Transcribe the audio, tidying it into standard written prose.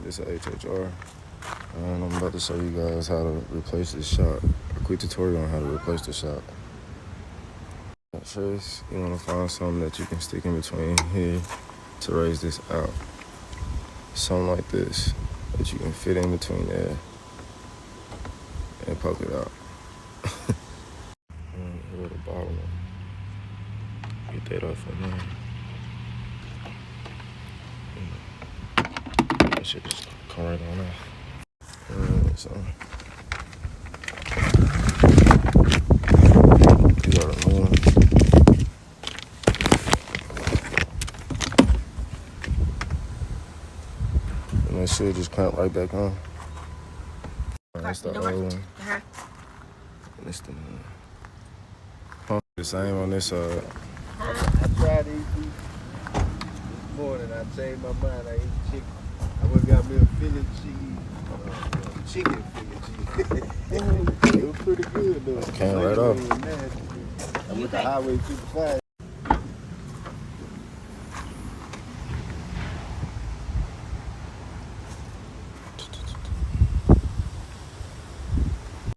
This is HHR, and I'm about to show you guys how to replace this shock. A quick tutorial on how to replace the shock. First, you want to find something that you can stick in between here to raise this out. Something like this that you can fit in between there and poke it out. And here at the bottom, get that off from there. That shit just come right on off. So you gotta remove. And that should just clamp right back on. That's the old one. And it's the same on this side. I tried to eat these this morning. I changed my mind. I ate chicken. I went and got me a Philly cheese, chicken Philly cheese. It was pretty good though. Came right off. I went to Highway 55.